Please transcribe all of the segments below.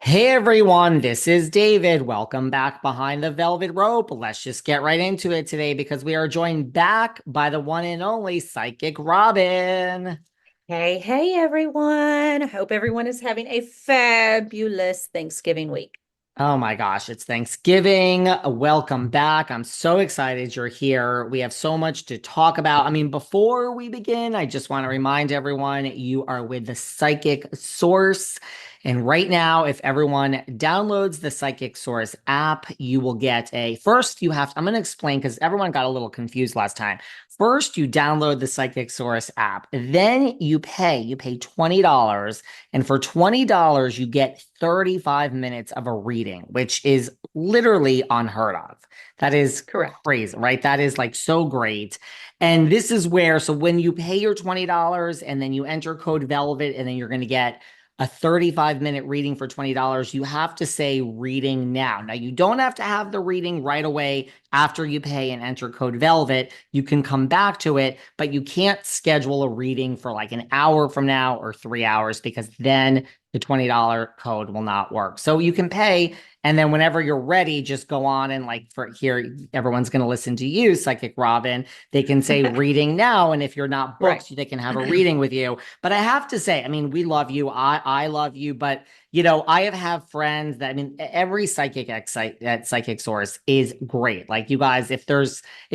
Hey everyone, this is David. Welcome back behind the velvet rope. Let's just get right into it today because we are joined back by the one and only Psychic Robbin. Hey, everyone. I hope everyone is having a fabulous Thanksgiving week. Oh my gosh, it's Thanksgiving. Welcome back. I'm so excited you're here. We have so much to talk about. I mean, before we begin, I just want to remind everyone you are with the Psychic Source. And right now, if everyone downloads the Psychic Source app, you will get first, I'm going to explain because everyone got a little confused last time. First, you download the Psychic Source app. Then you pay $20. And for $20, you get 35 minutes of a reading, which is literally unheard of. That is Correct. crazy, right? That is like so great. And this is where, so when you pay your $20 and then you enter code Velvet, and then you're going to get a 35-minute reading for $20, you have to say reading now. Now, you don't have to have the reading right away after you pay and enter code Velvet. You can come back to it, but you can't schedule a reading for like an hour from now or 3 hours because then the $20 code will not work. So you can pay, and then whenever you're ready, just go on and like for here, everyone's going to listen to you, Psychic Robbin. They can say reading now. And if you're not Right. booked, they can have a reading with you. But I have to say, I mean, we love you. I love you, but I have friends that, I mean, every psychic at Psychic Source is great. Like you guys, if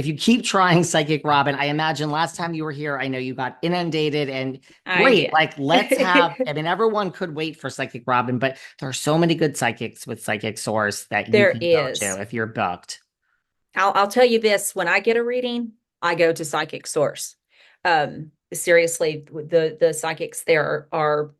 you keep trying Psychic Robbin, I imagine last time you were here, I know you got inundated and I great. did. Like I mean, everyone could wait for Psychic Robbin, but there are so many good psychics with Psychic Source that you There can go is. to if you're booked. I'll tell you this, when I get a reading, I go to Psychic Source. Seriously, the psychics there are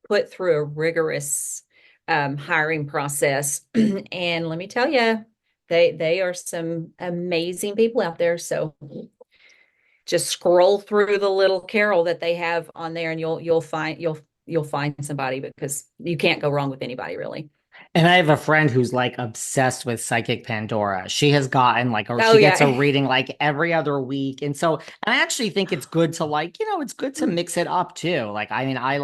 put through a rigorous hiring process. And let me tell you, they are some amazing people out there. So just scroll through the little carol that they have on there, and you'll find somebody, because you can't go wrong with anybody, really. And I have a friend who's like obsessed with Psychic Pandora. She has gotten like, or Oh she gets a yeah. reading like every other week. And I actually think it's good to like, it's good to mix it up too. Like, I mean, I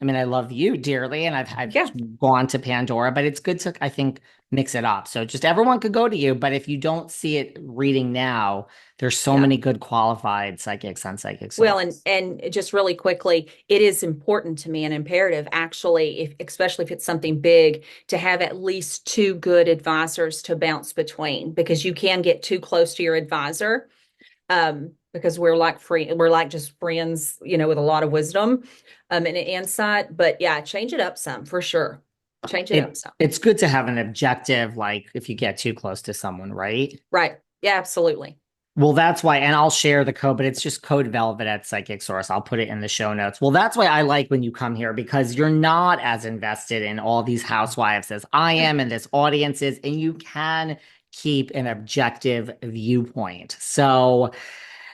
mean, I love you dearly and I've Yeah. gone to Pandora, but it's good to, I think, mix it up. So just everyone could go to you. But if you don't see it reading now, there's so Yeah. many good qualified psychics on Psychic Well, Source. and just really quickly, it is important to me and imperative, actually, if especially if it's something big, to have at least two good advisors to bounce between, because you can get too close to your advisor, because we're like just friends, with a lot of wisdom, and insight. But yeah, change it up some for sure. Change it up some. It's good to have an objective, like if you get too close to someone, right? Right. Yeah, absolutely. Well, that's why, and I'll share the code, but it's just code Velvet at Psychic Source. I'll put it in the show notes. Well, that's why I like when you come here because you're not as invested in all these housewives as I am and this audience is, and you can keep an objective viewpoint. So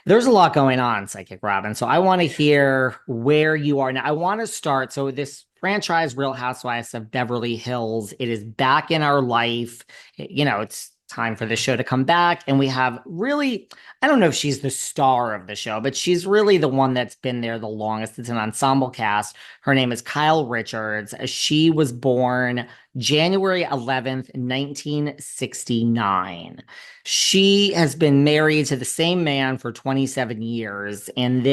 there's a lot going on, Psychic Robin. So I want to hear where you are now. I want to start. So this franchise, Real Housewives of Beverly Hills, it is back in our life. It's time for the show to come back. And we have really, I don't know if she's the star of the show, but she's really the one that's been there the longest. It's an ensemble cast. Her name is Kyle Richards. She was born January 11th, 1969. She has been married to the same man for 27 years. And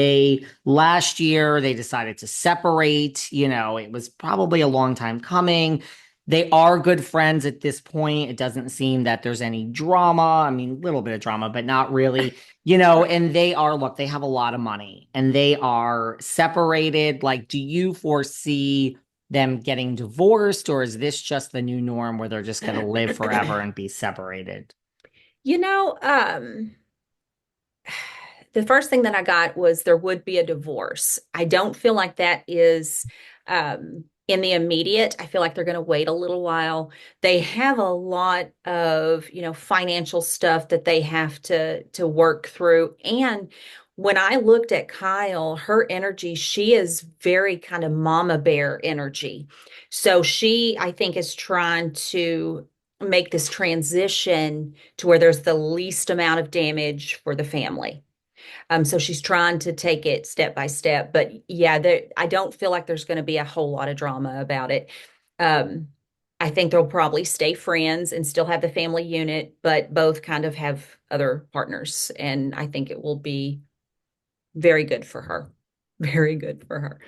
last year, they decided to separate. It was probably a long time coming. They are good friends at this point. It doesn't seem that there's any drama. I mean, a little bit of drama, but not really, and look, they have a lot of money and they are separated. Like, do you foresee them getting divorced, or is this just the new norm where they're just going to live forever and be separated? You know, the first thing that I got was there would be a divorce. I don't feel like that is in the immediate. I feel like they're going to wait a little while. They have a lot of, financial stuff that they have to work through. And when I looked at Kyle, her energy, she is very kind of mama bear energy. So she, I think, is trying to make this transition to where there's the least amount of damage for the family. So she's trying to take it step by step. But yeah, I don't feel like there's going to be a whole lot of drama about it. Um, I think they'll probably stay friends and still have the family unit, but both kind of have other partners. And I think it will be very good for her. Very good for her.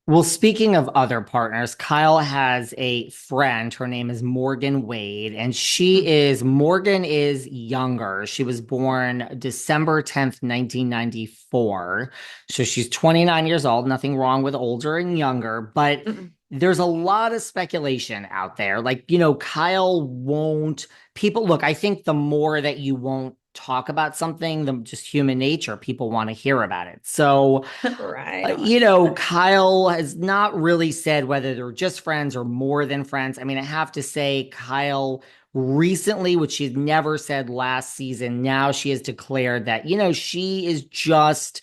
Well, speaking of other partners, Kyle has a friend. Her name is Morgan Wade, and Morgan is younger. She was born December 10th, 1994. So she's 29 years old. Nothing wrong with older and younger, but Mm-mm. there's a lot of speculation out there. Like, Kyle won't, people, look, I think the more that you won't talk about something, the just human nature, people want to hear about it. So, Right on. Kyle has not really said whether they're just friends or more than friends. I mean, I have to say, Kyle recently, which she's never said last season, now she has declared that, she is just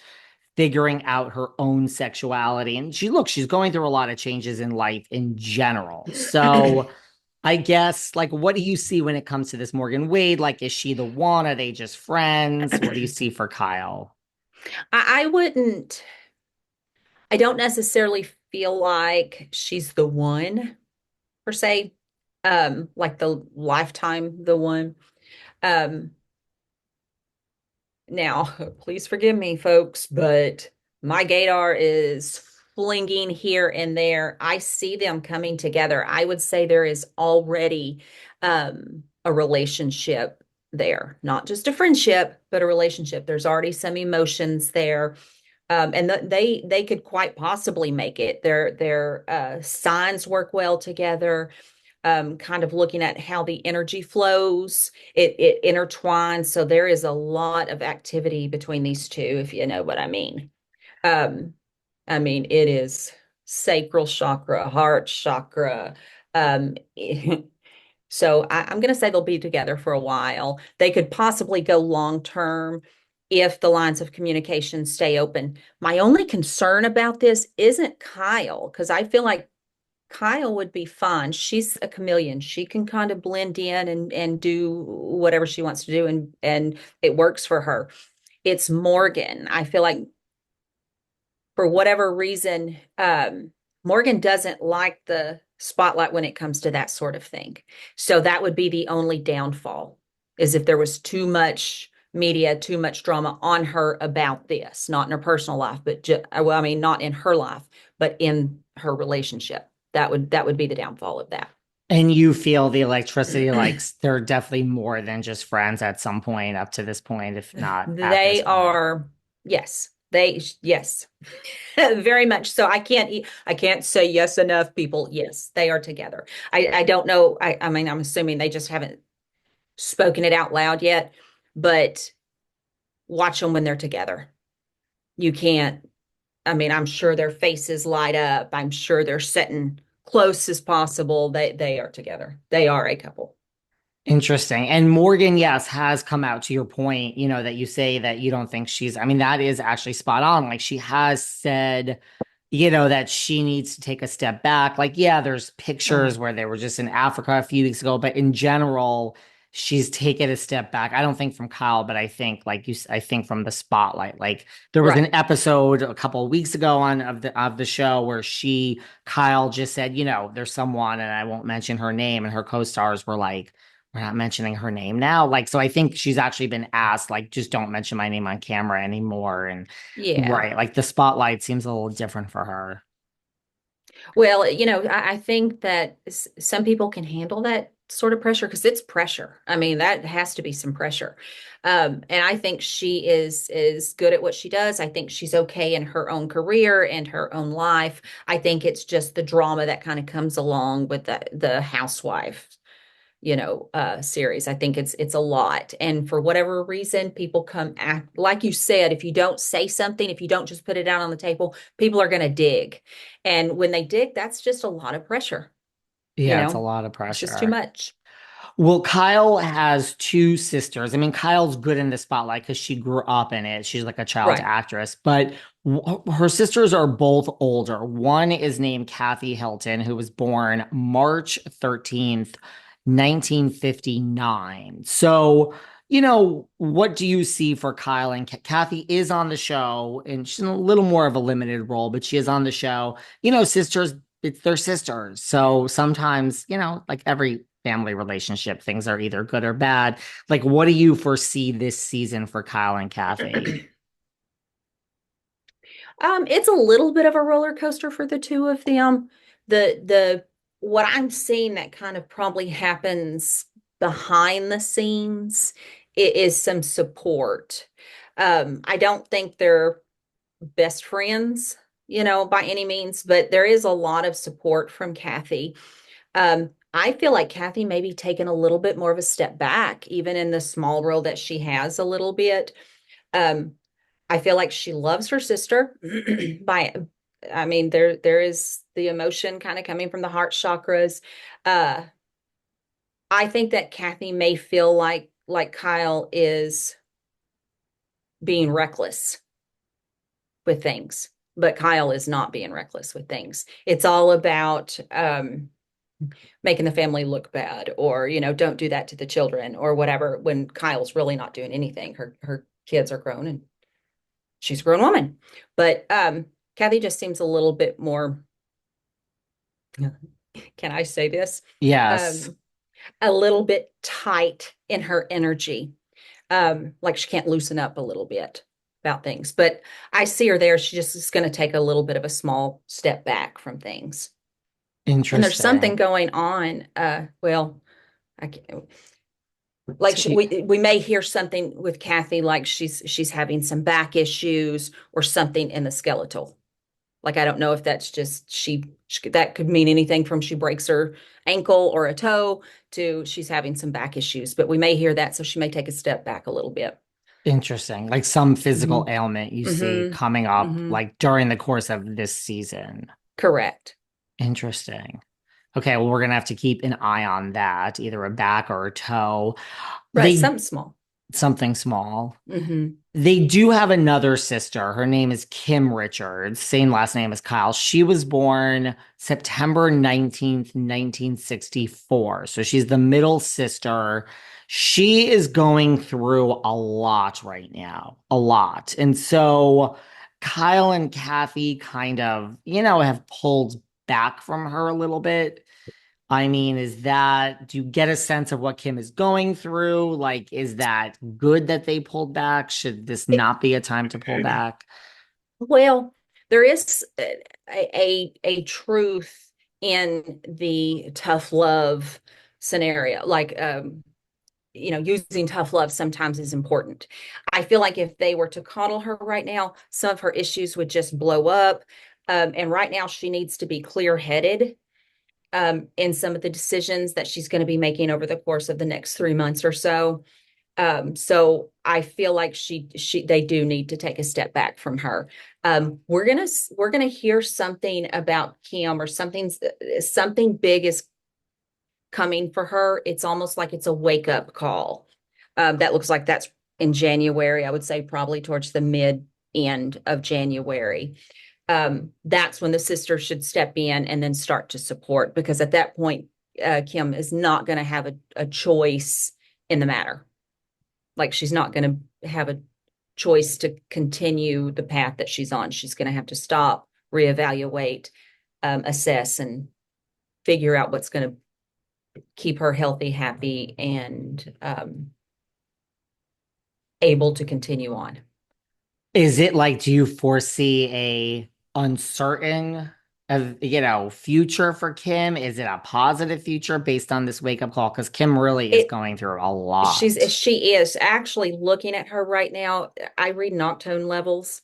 figuring out her own sexuality. And she's going through a lot of changes in life in general. So, I guess, like, what do you see when it comes to this Morgan Wade? Like, is she the one? Are they just friends? What do you see for Kyle? I wouldn't, I don't necessarily feel like she's the one per se, like the lifetime, the one. Um, Now, please forgive me, folks, but my gaydar is flinging here and there. I see them coming together. I would say there is already a relationship there, not just a friendship, but a relationship. There's already some emotions there. And they could quite possibly make it. Their signs work well together, kind of looking at how the energy flows. It intertwines. So there is a lot of activity between these two, if you know what I mean. Um, I mean, it is sacral chakra, heart chakra. Um, so I'm going to say they'll be together for a while. They could possibly go long term if the lines of communication stay open. My only concern about this isn't Kyle, because I feel like Kyle would be fine. She's a chameleon. She can kind of blend in and do whatever she wants to do, and it works for her. It's Morgan. I feel like for whatever reason, Morgan doesn't like the spotlight when it comes to that sort of thing. So that would be the only downfall, is if there was too much media, too much drama on her about this, not in her personal life, but well, I mean, not in her life, but in her relationship. That would be the downfall of that. And you feel the electricity, like they're definitely more than just friends at some point up to this point, if not at this They point. are, yes, yes, very much so. I can't say yes enough, people. Yes, they are together. I don't know. I mean, I'm assuming they just haven't spoken it out loud yet, but watch them when they're together. You can't, I mean, I'm sure their faces light up. I'm sure they're sitting close as possible. They are together. They are a couple. Interesting. And Morgan, yes, has come out to your point, that you say that you don't think I mean, that is actually spot on. Like, she has said, that she needs to take a step back. Like, yeah, there's pictures where they were just in Africa a few weeks ago, but in general, she's taken a step back. I don't think from Kyle, but I think, I think from the spotlight. Like, there was Right. an episode a couple of weeks ago of the show where Kyle just said, there's someone, and I won't mention her name, and her co-stars were like, we're not mentioning her name now. Like, so I think she's actually been asked, like, just don't mention my name on camera anymore. And Yeah. right, like the spotlight seems a little different for her. Well, I think that some people can handle that sort of pressure because it's pressure. I mean, that has to be some pressure. And I think she is good at what she does. I think she's okay in her own career and her own life. I think it's just the drama that kind of comes along with the housewife, series. I think it's a lot. And for whatever reason, people come act like you said, if you don't say something, if you don't just put it out on the table, people are going to dig. And when they dig, that's just a lot of pressure, you Yeah, it's a know. lot of It's just too pressure. much. Well, Kyle has two sisters. I mean, Kyle's good in the spotlight because she grew up in it. She's like a child Right. actress, but her sisters are both older. One is named Kathy Hilton, who was born March 13th, 1959. So, what do you see for Kyle and Kathy is on the show, and she's in a little more of a limited role, but she is on the show. Sisters it's their sisters. So sometimes, like every family relationship, things are either good or bad. Like, what do you foresee this season for Kyle and Kathy? It's a little bit of a roller coaster for the two of them. The what I'm seeing that kind of probably happens behind the scenes is some support. I don't think they're best friends, by any means, but there is a lot of support from Kathy. I feel like Kathy may be taking a little bit more of a step back, even in the small role that she has a little bit. Um, I feel like she loves her sister. by I mean, there is the emotion kind of coming from the heart chakras. Uh, I think that Kathy may feel like Kyle is being reckless with things, but Kyle is not being reckless with things. It's all about making the family look bad, or don't do that to the children or whatever, when Kyle's really not doing anything. Her kids are grown and she's a grown woman. But Kathy just seems a little bit more, can I say this? Yes. Um, a little bit tight in her energy. Like she can't loosen up a little bit about things. But I see her there. She just is going to take a little bit of a small step back from things. And there's something Interesting. going on. Well, I can't, like we may hear something with Kathy, like she's having some back issues or something in the skeletal. Like I don't know if that's just that could mean anything from she breaks her ankle or a toe to she's having some back issues, but we may hear that, so she may take a step back a little bit. Interesting. Like some physical Hmm. ailment you see Hmm. coming up Hmm. like during the course of this season. Correct. Interesting. Okay, well, we're gonna have to keep an eye on that, either a back or a toe. Right. They Something small. something small. Hmm. They do have another sister. Her name is Kim Richards, same last name as Kyle. She was born September 19th, 1964. So she's the middle sister. She is going through a lot right now, a lot. And so Kyle and Kathy kind of, have pulled back from her a little bit. I mean, do you get a sense of what Kim is going through? Like, is that good that they pulled back? Should this not be a time to pull back? Well, there is a truth in the tough love scenario. Like, using tough love sometimes is important. I feel like if they were to coddle her right now, some of her issues would just blow up. And right now, she needs to be clear-headed in some of the decisions that she's going to be making over the course of the next 3 months or so. So I feel like they do need to take a step back from her. We're gonna hear something about Kim, or something big is coming for her. It's almost like it's a wake up call. That looks like that's in January. I would say probably towards the mid end of January. That's when the sister should step in and then start to support, because at that point, Kim is not going to have a choice in the matter. Like she's not going to have a choice to continue the path that she's on. She's going to have to stop, reevaluate, assess, and figure out what's going to keep her healthy, happy, and able to continue on. Is it like, do you foresee a uncertain future for Kim? Is it a positive future based on this wake up call? Because Kim really is It going through a lot. she is actually looking at her right now. I read noctone levels.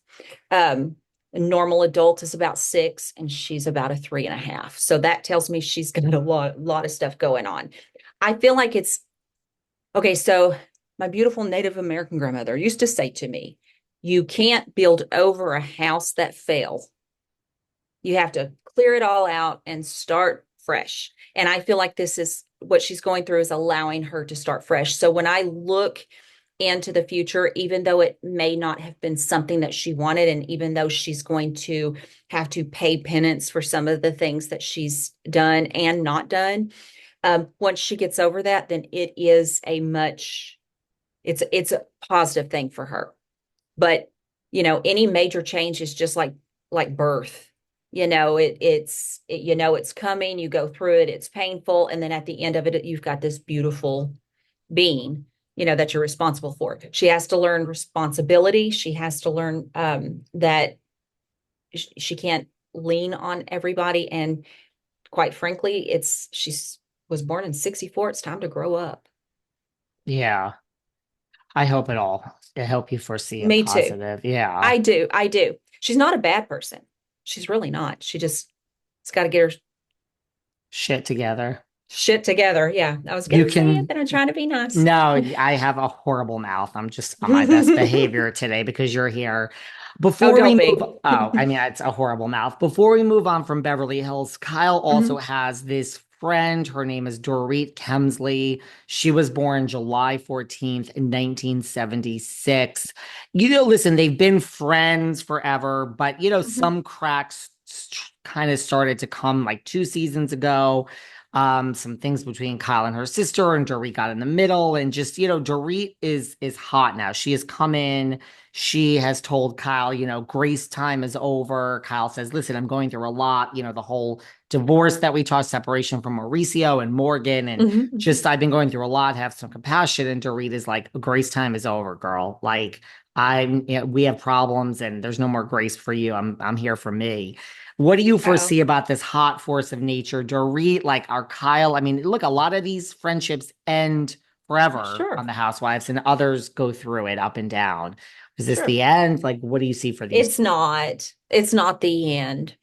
A normal adult is about 6, and she's about a 3.5. So that tells me she's got a lot of stuff going on. I feel like it's okay. So my beautiful Native American grandmother used to say to me, "You can't build over a house that fell. You have to clear it all out and start fresh." And I feel like this is what she's going through, is allowing her to start fresh. So when I look into the future, even though it may not have been something that she wanted, and even though she's going to have to pay penance for some of the things that she's done and not done, once she gets over that, then it's a positive thing for her. But any major change is just like birth. it's coming, you go through it, it's painful, and then at the end of it, you've got this beautiful being, that you're responsible for. She has to learn responsibility. She has to learn that she can't lean on everybody. And quite frankly, she's was born in 64. It's time to grow up. Yeah. I hope it all. I hope you foresee a Me too. positive. Yeah. I do. I do. She's not a bad person. She's really not. She just has got to get her Shit together. shit together. Yeah, I was You gonna say it, can but I'm trying to be nice. No, I have a horrible mouth. I'm just on my best behavior today because you're here. Oh, Before we don't move, be. I mean, it's a horrible mouth. Before we move on from Beverly Hills, Kyle also Mhm, has this friend. Her name is Dorit Kemsley. She was born July 14th, 1976. Listen, they've been friends forever, but mhm, some cracks kind of started to come like 2 seasons ago. Some things between Kyle and her sister, and Dorit got in the middle, and just Dorit is hot now. She has come in. She has told Kyle, grace time is over. Kyle says, "Listen, I'm going through a lot. The whole divorce that we talked, separation from Mauricio and Morgan, and mhm, mhm. just I've been going through a lot. Have some compassion." And Dorit is like, "Grace time is over, girl. Like we have problems, and there's no more grace for you. I'm here for me." What do you Oh, foresee about this hot force of nature? Dorit, like our Kyle. I mean, look, a lot of these friendships end forever on sure, the Housewives, and others go through it up and down. Is this sure. the end? Like, what do you see for these? It's not. It's not the end.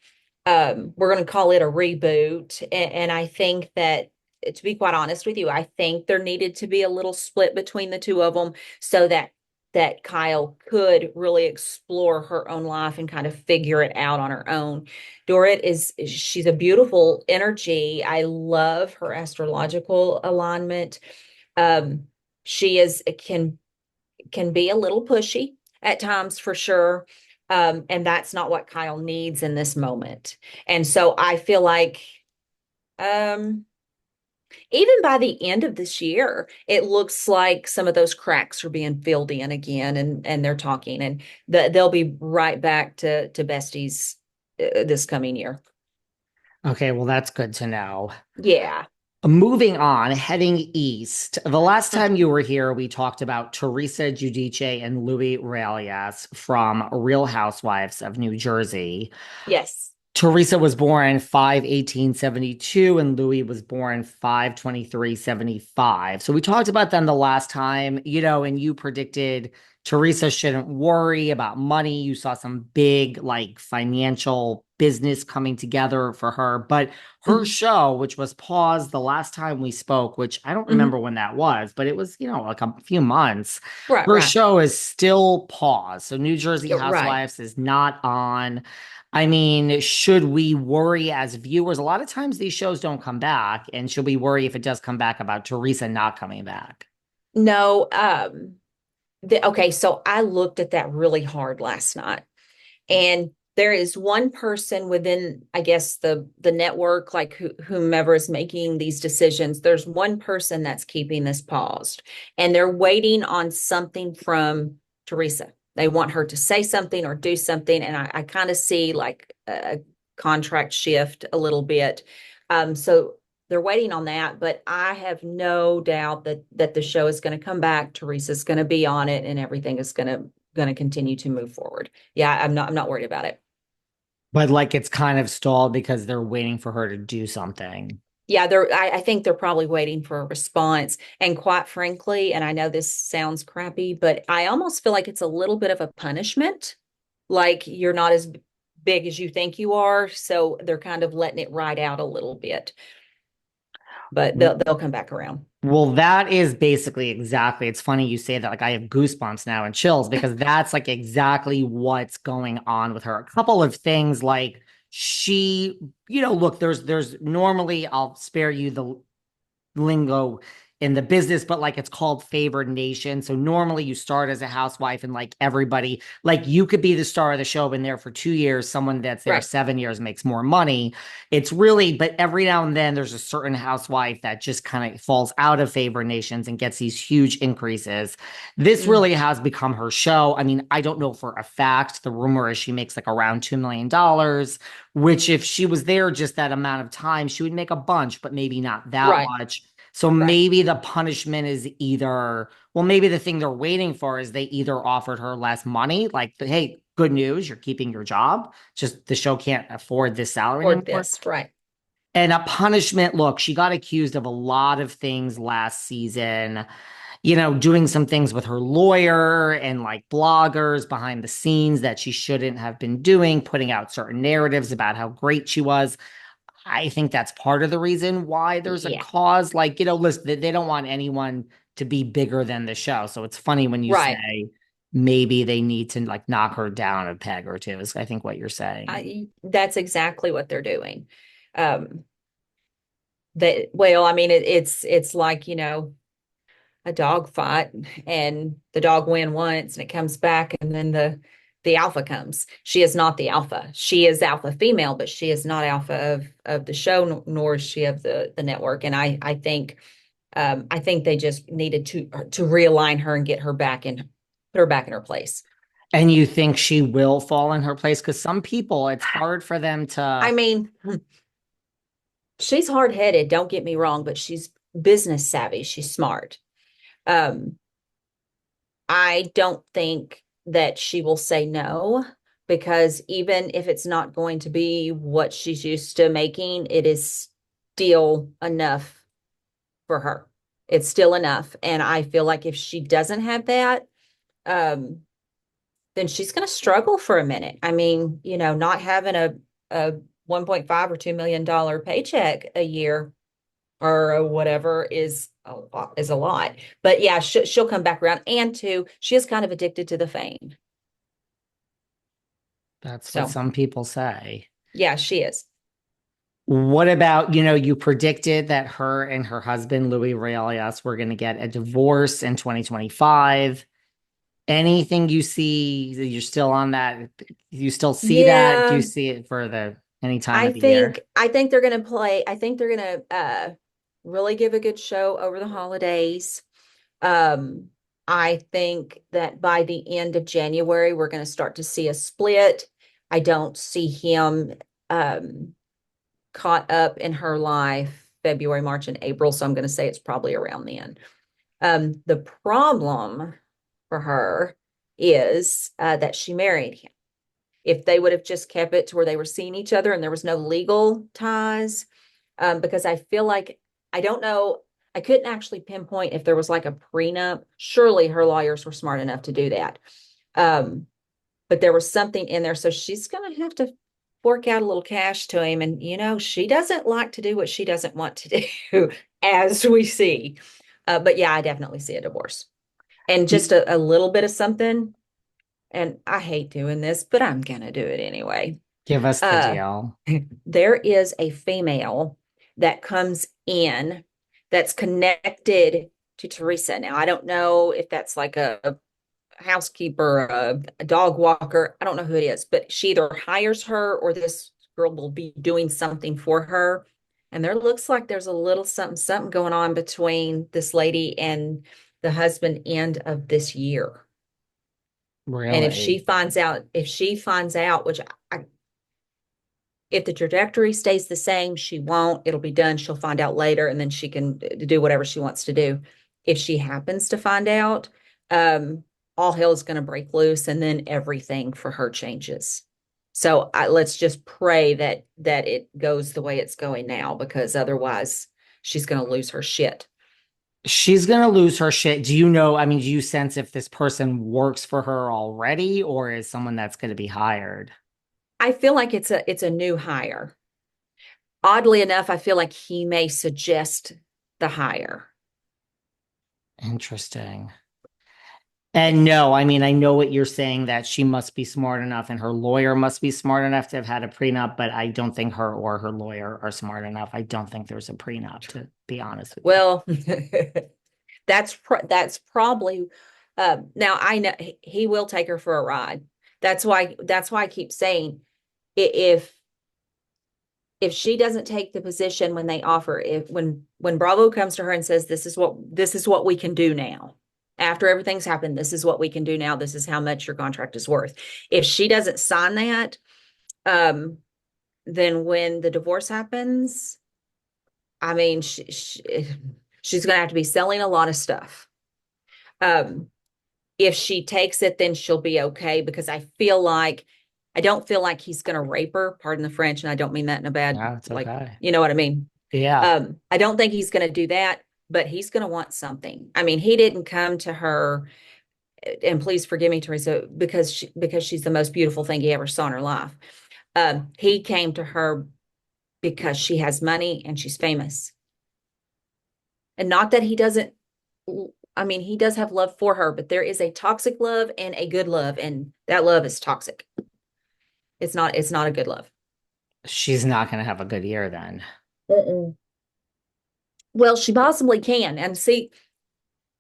We're going to call it a reboot, and I think that, to be quite honest with you, I think there needed to be a little split between the two of them so that Kyle could really explore her own life and kind of figure it out on her own. Dorit she's a beautiful energy. I love her astrological alignment. Um, she is can be a little pushy at times for sure. And that's not what Kyle needs in this moment. And so I feel like um, even by the end of this year, it looks like some of those cracks are being filled in again, and they're talking, and they'll be right back to besties this coming year. Okay, well, that's good to know. Yeah. Moving on, heading east. The last time you were here, we talked about Teresa Giudice and Louie Realias from Real Housewives of New Jersey. Yes. Teresa was born 5/18/72 and Louis was born 5/23/75. So we talked about them the last time, and you predicted Teresa shouldn't worry about money. You saw some big like financial business coming together for her, but her Mhm. show, which was paused the last time we spoke, which I don't remember Mhm. when that was, but it was, like a few months. Right, Her right. show is still paused. So New Jersey You're right. Housewives is not on. I mean, should we worry as viewers? A lot of times these shows don't come back. And should we worry if it does come back about Teresa not coming back? No, okay, so I looked at that really hard last night. And there is one person within, I guess, the network, like whomever is making these decisions. There's one person that's keeping this paused, and they're waiting on something from Teresa. They want her to say something or do something, and I kind of see like a contract shift a little bit. So they're waiting on that, but I have no doubt that the show is going to come back. Teresa's going to be on it, and everything is going to continue to move forward. Yeah, I'm not worried about it. But like it's kind of stalled because they're waiting for her to do something. Yeah, I think they're probably waiting for a response. And quite frankly, and I know this sounds crappy, but I almost feel like it's a little bit of a punishment. Like you're not as big as you think you are, so they're kind of letting it ride out a little bit. But they'll come back around. Well, that is basically exactly. It's funny you say that. Like I have goosebumps now and chills because that's like exactly what's going on with her. A couple of things like look, there's normally I'll spare you the lingo. in the business, but like it's called favored nation. So normally you start as a housewife and like everybody, like you could be the star of the show, been there for 2 years. Someone that's there Right. 7 years makes more money. It's really, but every now and then there's a certain housewife that just kind of falls out of favored nations and gets these huge increases. This Mm, really has become her show. I mean, I don't know for a fact. The rumor is she makes like around $2 million, which if she was there just that amount of time, she would make a bunch, but maybe not that right. much. So Right. maybe the punishment is either, well, maybe the thing they're waiting for is they either offered her less money, like, hey, good news, you're keeping your job. Just the show can't afford this salary Or anymore. this. Right. And a punishment, look, she got accused of a lot of things last season, doing some things with her lawyer and like bloggers behind the scenes that she shouldn't have been doing, putting out certain narratives about how great she was. I think that's part of the reason why there's a Yeah. cause. Like, listen, they don't want anyone to be bigger than the show. So it's funny when you Right. say maybe they need to like knock her down a peg or two, is I think what you're saying. That's exactly what they're doing. Um, well, I mean, it's like, a dog fight and the dog win once and it comes back and then the alpha comes. She is not the alpha. She is alpha female, but she is not alpha of the show, nor is she of the network. And I think they just needed to realign her and get her back in, put her back in her place. And you think she will fall in her place? Because some people, it's hard for them I to. mean, she's hard-headed, don't get me wrong, but she's business savvy. She's smart. Um, I don't think that she will say no, because even if it's not going to be what she's used to making, it is still enough for her. It's still enough. And I feel like if she doesn't have that, um, then she's going to struggle for a minute. I mean, not having a 1.5 or $2 million paycheck a year or whatever is a lot. But yeah, she'll come back around. And two, she is kind of addicted to the fame. That's what So some people say. yeah, she is. What about, you predicted that her and her husband, Louis Realias, were going to get a divorce in 2025. Anything you see, you're still on that? You still see that? Do you Yeah, see it for any time I of the year? think I think they're gonna play. I think they're gonna really give a good show over the holidays. Um, I think that by the end of January, we're gonna start to see a split. I don't see him um caught up in her life February, March, and April. So I'm going to say it's probably around then. The problem for her is that she married him. If they would have just kept it to where they were seeing each other and there was no legal ties, because I feel like, I don't know, I couldn't actually pinpoint if there was like a prenup. Surely her lawyers were smart enough to do that. Um, but there was something in there. So she's going to have to fork out a little cash to him. And, she doesn't like to do what she doesn't want to do, as we see. But yeah, I definitely see a divorce and just a little bit of something. And I hate doing this, but I'm going to do it anyway. Give us the Uh, deal. there is a female that comes in that's connected to Teresa. Now, I don't know if that's like a housekeeper, a dog walker. I don't know who it is, but she either hires her or this girl will be doing something for her. And there looks like there's a little something going on between this lady and the husband end of this year. And Really? if she finds out, which if the trajectory stays the same, she won't. It'll be done. She'll find out later, and then she can do whatever she wants to do. If she happens to find out, um, all hell is going to break loose, and then everything for her changes. So let's just pray that it goes the way it's going now, because otherwise she's going to lose her shit. She's going to lose her shit. Do you know? I mean, do you sense if this person works for her already or is someone that's going to be hired? I feel like it's a new hire. Oddly enough, I feel like he may suggest the hire. Interesting. And no, I mean, I know what you're saying that she must be smart enough and her lawyer must be smart enough to have had a prenup, but I don't think her or her lawyer are smart enough. I don't think there's a prenup, to be honest with you. Well, that's probably now I know he will take her for a ride. That's why I keep saying if she doesn't take the position when they offer, if when Bravo comes to her and says this is what we can do now. After everything's happened, this is what we can do now. This is how much your contract is worth. If she doesn't sign that, um, then when the divorce happens, I mean, she's going to have to be selling a lot of stuff. Um, if she takes it, then she'll be okay because I don't feel like he's going to rape her. Pardon the French, and I don't mean that in a bad, Yeah, it's like, okay. you know what I mean? Yeah. I don't think he's going to do that, but he's going to want something. I mean, he didn't come to her, and please forgive me, Teresa, because she's the most beautiful thing he ever saw in her life. He came to her because she has money and she's famous. And not that he doesn't, I mean, he does have love for her, but there is a toxic love and a good love, and that love is toxic. It's not a good love. She's not going to have a good year then. Mm-mm. Well, she possibly can. And see,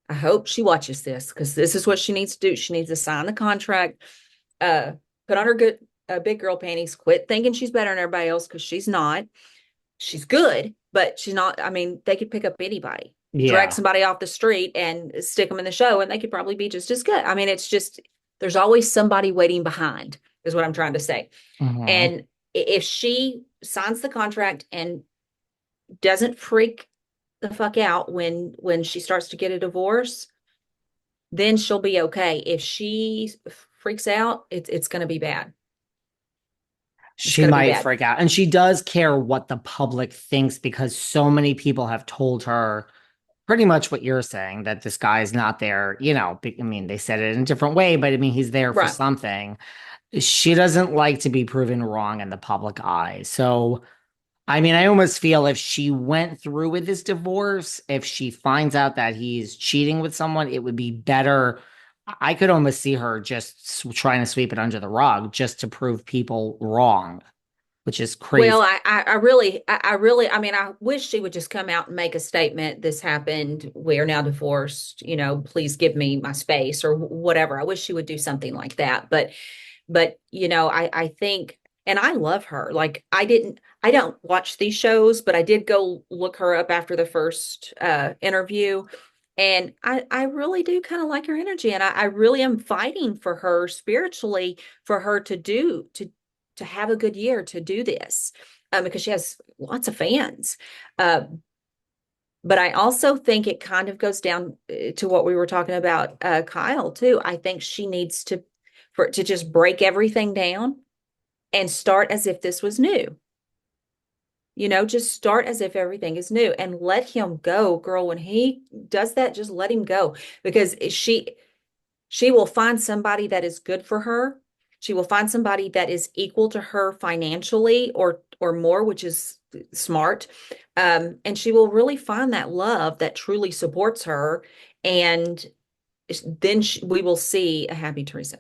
I hope she watches this because this is what she needs to do. She needs to sign the contract, uh, put on her good big girl panties, quit thinking she's better than everybody else because she's not. She's good, but she's not. I mean, they could pick up anybody, drag Yeah. somebody off the street and stick them in the show, and they could probably be just as good. I mean, it's just there's always somebody waiting behind, is what I'm trying to say. Hmm. And if she signs the contract and doesn't freak the fuck out when she starts to get a divorce, then she'll be okay. If she freaks out, it's going to be bad. It's She going to be might bad. freak out. And she does care what the public thinks because so many people have told her pretty much what you're saying, that this guy is not there. I mean, they said it in a different way, but I mean, he's there for Right. something. She doesn't like to be proven wrong in the public eye. So, I mean, I almost feel if she went through with this divorce, if she finds out that he's cheating with someone, it would be better. I could almost see her just trying to sweep it under the rug just to prove people wrong, which is Well, crazy. I mean, I wish she would just come out and make a statement. This happened. We are now divorced. Please give me my space or whatever. I wish she would do something like that. But I think, and I love her. Like I don't watch these shows, but I did go look her up after the first interview. And I really do kind of like her energy. And I really am fighting for her spiritually for her to have a good year to do this because she has lots of fans. Uh, but I also think it kind of goes down to what we were talking about, Kyle, too. I think she needs to just break everything down and start as if this was new. Just start as if everything is new and let him go, girl. When he does that, just let him go because she will find somebody that is good for her. She will find somebody that is equal to her financially or more, which is smart. And she will really find that love that truly supports her. And then we will see a happy Teresa.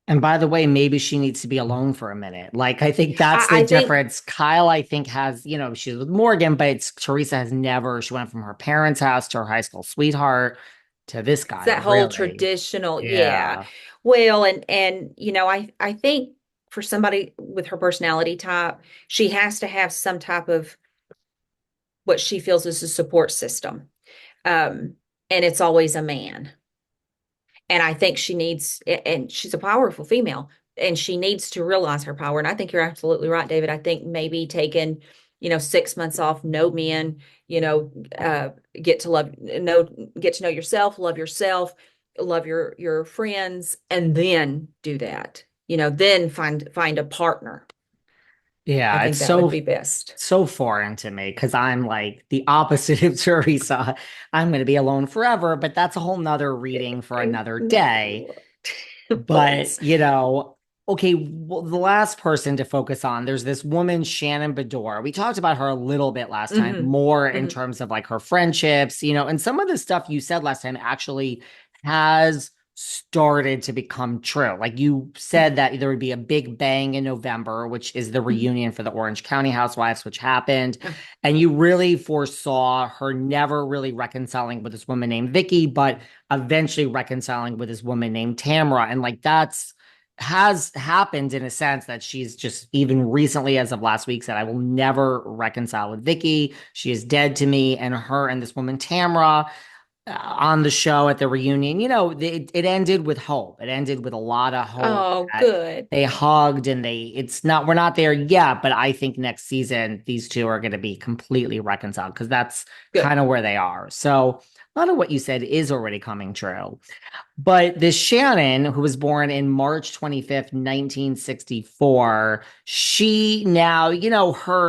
And by the way, maybe she needs to be alone for a minute. Like, I think that's the I think difference. Kyle, I think, has, she's with Morgan, but Teresa has never, she went from her parents' house to her high school sweetheart to this it's guy, that whole really. traditional, yeah. Yeah. Well, and I think for somebody with her personality type, she has to have some type of what she feels is a support system. And it's always a man. And I think she needs, and she's a powerful female, and she needs to realize her power. And I think you're absolutely right, David. I think maybe taking, 6 months off, no men, get to know yourself, love your friends, and then do that. Then find a partner. I Yeah. It's think that would so, be best. so foreign to me because I'm like the opposite of Teresa. I'm going to be alone forever, but that's a whole nother reading for another day. No, But, please. okay, well, the last person to focus on, there's this woman, Shannon Beador. We talked about her a little bit last time, Hmm. more in Hmm. terms of like her friendships, and some of the stuff you said last time actually has started to become true. Like you said that there would be a big bang in November, which is the Mhm. reunion for the Orange County Housewives, which happened. Yeah. And you really foresaw her never really reconciling with this woman named Vicky, but eventually reconciling with this woman named Tamra. And like that's has happened in a sense that she's just even recently, as of last week, said, I will never reconcile with Vicky. She is dead to me. And her and this woman, Tamra, on the show at the reunion, it ended with hope. It ended with a lot of hope Oh, that good. they hugged and we're not there yet, but I think next season these two are going to be completely reconciled because that's Good. kind of where they are. So a lot of what you said is already coming true. But this Shannon, who was born in March 25th, 1964, she now,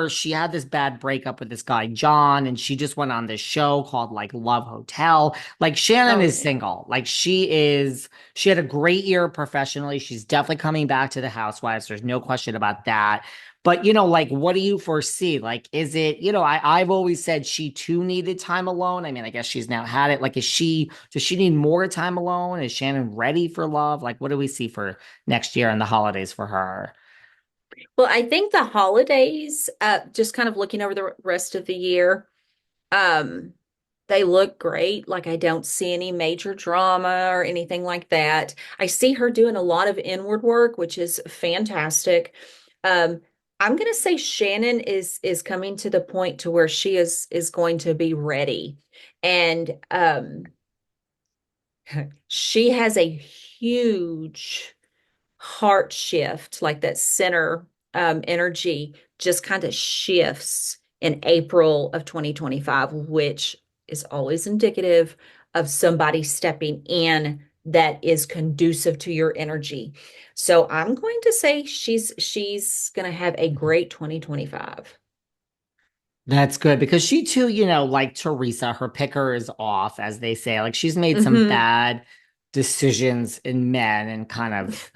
she had this bad breakup with this guy, John, and she just went on this show called like Love Hotel. Like Shannon Oh, is yeah. single. She had a great year professionally. She's definitely coming back to the Housewives. There's no question about that. But like, what do you foresee? Like, is it, I've always said she too needed time alone. I mean, I guess she's now had it. Like, does she need more time alone? Is Shannon ready for love? Like, what do we see for next year and the holidays for her? Well, I think the holidays, just kind of looking over the rest of the year, um, they look great. Like I don't see any major drama or anything like that. I see her doing a lot of inward work, which is fantastic. Um, I'm gonna say Shannon is coming to the point to where she is going to be ready. And she has a huge heart shift, like that center energy just kind of shifts in April of 2025, which is always indicative of somebody stepping in that is conducive to your energy. So I'm going to say she's going to have a great 2025. That's good because she too, like Teresa, her picker is off, as they say. Like she's made some Hmm. bad decisions in men and kind of,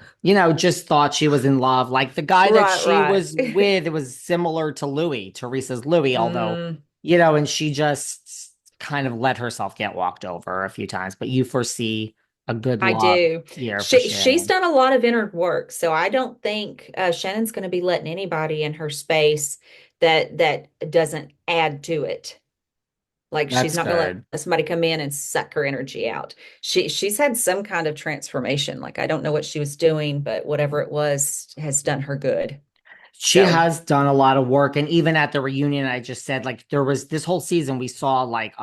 just thought she was in love. Like the guy that Right, she right. was with, it was similar to Louie, Teresa's Louie, although, Mm, and she just kind of let herself get walked over a few times. But you foresee a good I love do. year for She's Shannon. done a lot of inner work, so I don't think Shannon's going to be letting anybody in her space that doesn't add to it. Like she's That's not going to good. let somebody come in and suck her energy out. She's had some kind of transformation. Like I don't know what she was doing, but whatever it was has done her good. She So has done a lot of work. And even at the reunion, I just said, like, there was this whole season, we saw like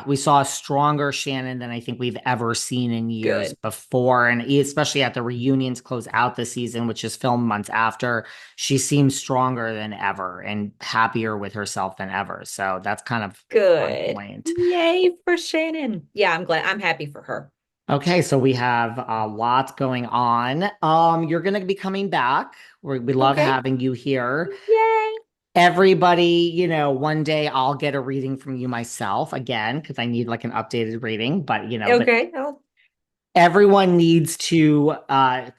we saw a stronger Shannon than I think we've ever seen in years good, before. And especially at the reunion to close out the season, which is filmed months after, she seems stronger than ever and happier with herself than ever. So that's kind of on good. point. Yay for Shannon. Yeah, I'm glad. I'm happy for her. Okay, so we have a lot going on. You're gonna be coming back. We love Okay. having you here. Yay. Everybody, one day I'll get a reading from you myself again because I need like an updated reading. But Okay. Oh, everyone needs to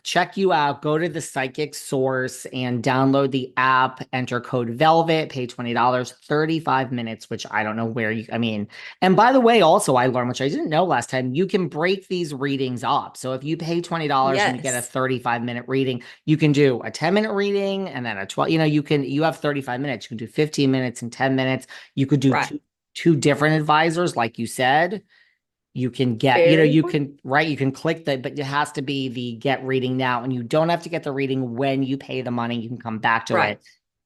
check you out. Go to the Psychic Source and download the app. Enter code Velvet. Pay $20. 35 minutes, which I don't know where you. I mean, and by the way, also I learned, which I didn't know last time, you can break these readings up. So if you pay $20 and you get a yes. 35-minute reading, you can do a 10-minute reading and then a 12. You have 35 minutes. You can do 15 minutes and 10 minutes. You could do Right. two different advisors, like you said. You can get, Very you important. can, right, you can click the, but it has to be the get reading now. And you don't have to get the reading when you pay the money. You can come back to Right. it.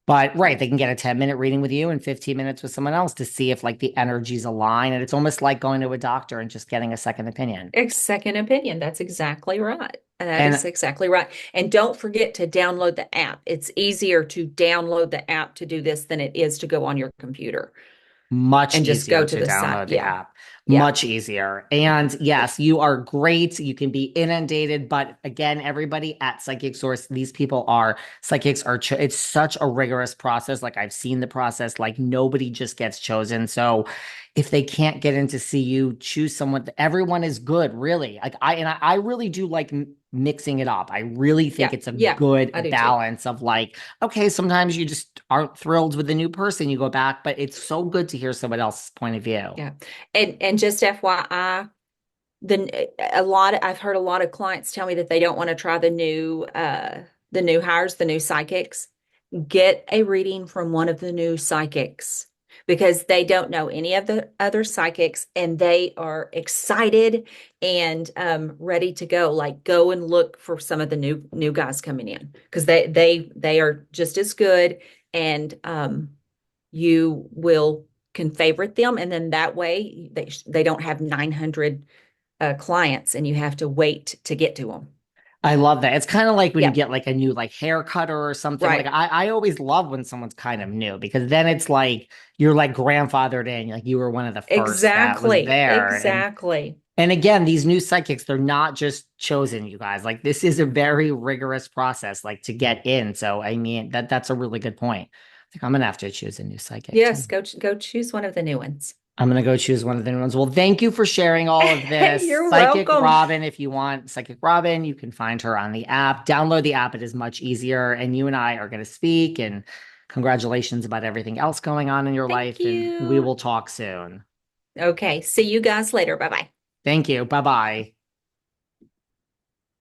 But right, Right. they can get a 10-minute reading with you and 15 minutes with someone else to see if like the energies align. And it's almost like going to a doctor and just getting a second opinion. Second opinion. That's exactly right. That is And exactly right. And don't forget to download the app. It's easier to download the app to do this than it is to go on your computer much and just go easier to to the site. download the Yeah. app. Yeah. Much easier. And yes, you are great. You can be inundated. But again, everybody at Psychic Source, these people are psychics it's such a rigorous process. Like I've seen the process, like nobody just gets chosen. So if they can't get in to see you, choose someone. Everyone is good, really. I really do like mixing it up. I really think Yeah. it's a Yeah. I good do too. balance of like, okay, sometimes you just aren't thrilled with the new person, you go back, but it's so good to hear someone else's point of view. Yeah. And just FYI, I've heard a lot of clients tell me that they don't want to try the new hires, the new psychics. Get a reading from one of the new psychics because they don't know any of the other psychics and they are excited and ready to go. Like go and look for some of the new guys coming in because they are just as good and you will can favorite them and then that way they don't have 900 clients and you have to wait to get to them. I love that. It's kind of like when you Yeah, get like a new like hair cutter or something. Like right. I always love when someone's kind of new because then it's like you're like grandfathered in. Like you were one of the first that was Exactly. there. Exactly. And again, these new psychics, they're not just chosen, you guys. Like this is a very rigorous process, like to get in. So I mean that's a really good point. I think I'm gonna have to choose a new psychic too. Yes, go choose one of the new ones. I'm gonna go choose one of the new ones. Well, thank you for sharing all of this. You're Psychic welcome. Robbin, if you want Psychic Robbin, you can find her on the app. Download the app, it is much easier. And you and I are gonna speak. And congratulations about everything else going on in your Thank life. And we you. will talk soon. Okay, see you guys later. Bye bye. Thank you. Bye bye.